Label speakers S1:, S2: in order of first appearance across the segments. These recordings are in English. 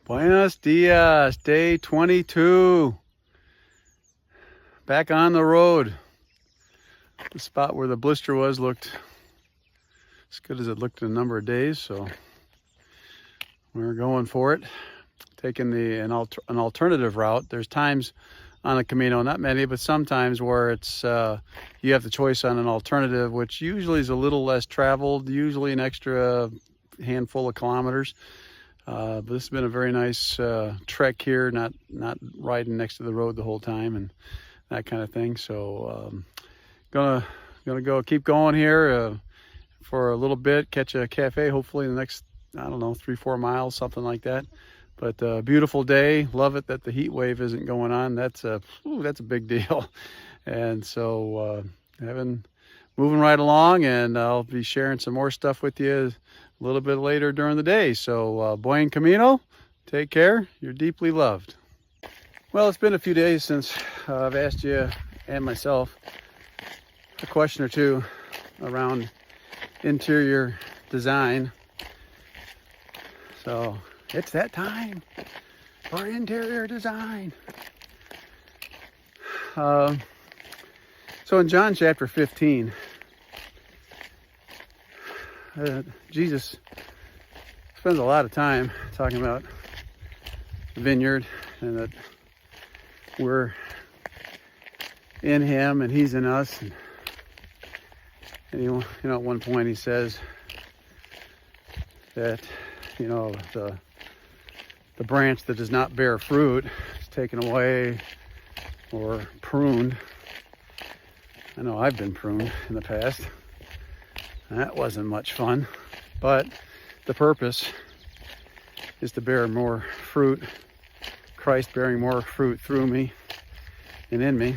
S1: Buenos dias, day 22. Back on the road. The spot where the blister was looked as good as it looked in a number of days, so we're going for it. Taking an alternative route. There's times on the Camino, not many, but sometimes where it's you have the choice on an alternative, which usually is a little less traveled, usually an extra handful of kilometers. But this has been a very nice trek here, not riding next to the road the whole time and that kind of thing. So gonna keep going here for a little bit, catch a cafe hopefully in the next, I don't know, 3-4 miles, something like that. But beautiful day. Love it that the heat wave isn't going on. That's a big deal. And so moving right along, and I'll be sharing some more stuff with you a little bit later during the day. So buen camino. Take care. You're deeply loved. Well, it's been a few days since I've asked you and myself a question or two around interior design. So it's that time for interior design. So in John chapter 15, Jesus spends a lot of time talking about the vineyard and that we're in him and he's in us. And you know, at one point he says that, you know, the branch that does not bear fruit is taken away or pruned. I know I've been pruned in the past. That wasn't much fun, but the purpose is to bear more fruit, Christ bearing more fruit through me and in me.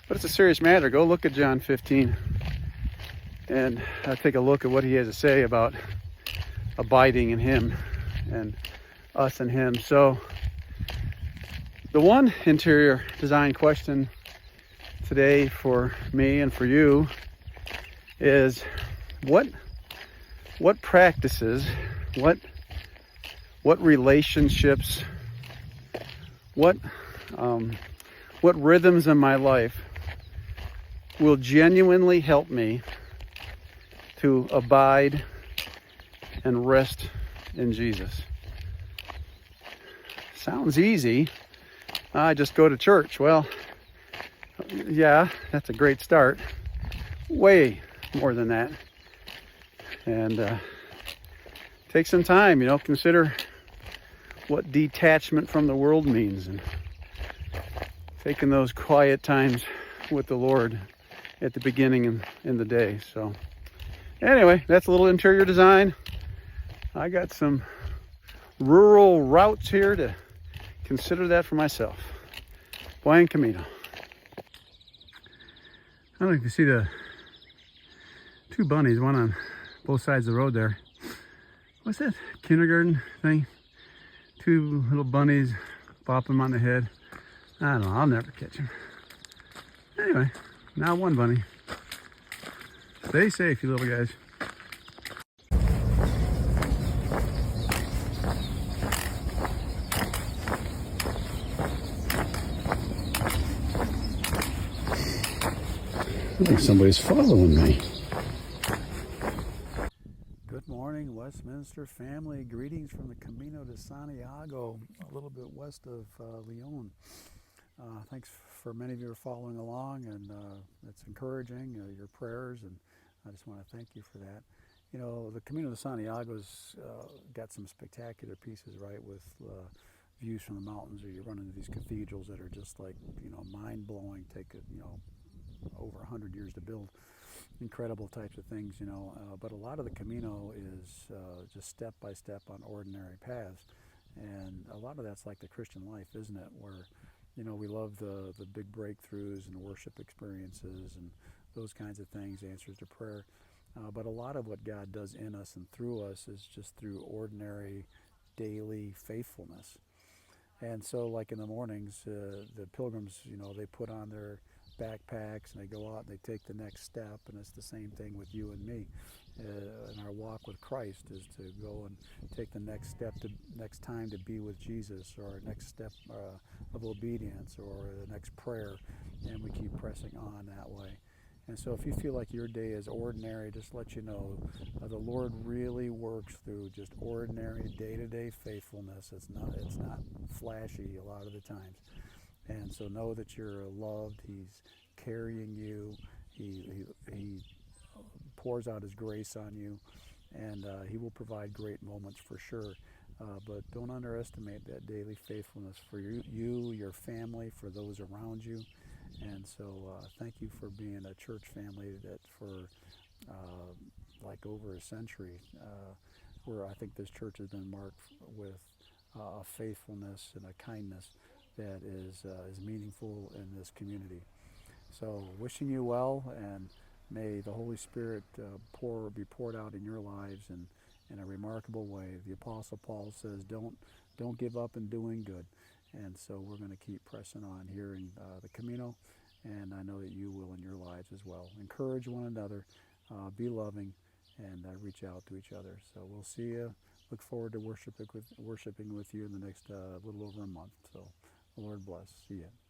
S1: But it's a serious matter. Go look at John 15 and take a look at what he has to say about abiding in him and us and him. So the one interior design question today for me and for you is what practices, what relationships, what rhythms in my life will genuinely help me to abide and rest in Jesus. Sounds easy. I just go to church. Well, yeah, that's a great start. Way more than that. And take some time, you know, consider what detachment from the world means and taking those quiet times with the Lord at the beginning in the day. So anyway, that's a little interior design. I got some rural routes here to consider that for myself. Buen Camino. I don't know if you see the two bunnies, one on both sides of the road there. What's that kindergarten thing? Two little bunnies, bop them on the head. I don't know, I'll never catch them. Anyway, now one bunny. Stay safe, you little guys. I think somebody's following me. Good morning, Westminster family. Greetings from the Camino de Santiago, a little bit west of Leon. Thanks for many of you are following along, and it's encouraging, your prayers, and I just want to thank you for that. You know, the Camino de Santiago's got some spectacular pieces, right, with views from the mountains, or you run into these cathedrals that are just like, you know, mind-blowing, take, you know, over 100 years to build. Incredible types of things, you know, but a lot of the Camino is just step by step on ordinary paths, and a lot of that's like the Christian life, isn't it, where, you know, we love the big breakthroughs and worship experiences and those kinds of things, answers to prayer, but a lot of what God does in us and through us is just through ordinary daily faithfulness. And so like in the mornings, the pilgrims, you know, they put on their backpacks and they go out and they take the next step, and it's the same thing with you and me.
S2: in our walk with Christ is to go and take the next step, to next time to be with Jesus, or next step of obedience, or the next prayer, and we keep pressing on that way. And so if you feel like your day is ordinary, just let you know the Lord really works through just ordinary day-to-day faithfulness. It's not flashy a lot of the times. And so know that you're loved. He's carrying you. He pours out his grace on you, and he will provide great moments for sure. But don't underestimate that daily faithfulness for you, your family, for those around you. And so thank you for being a church family that for like over a century, where I think this church has been marked with a faithfulness and a kindness that is meaningful in this community. So wishing you well, and may the Holy Spirit be poured out in your lives in a remarkable way. The Apostle Paul says, don't give up in doing good. And so we're going to keep pressing on here in the Camino, and I know that you will in your lives as well. Encourage one another, be loving, and reach out to each other. So we'll see you. Look forward to worshiping with you in the next little over a month. So the Lord bless. See you.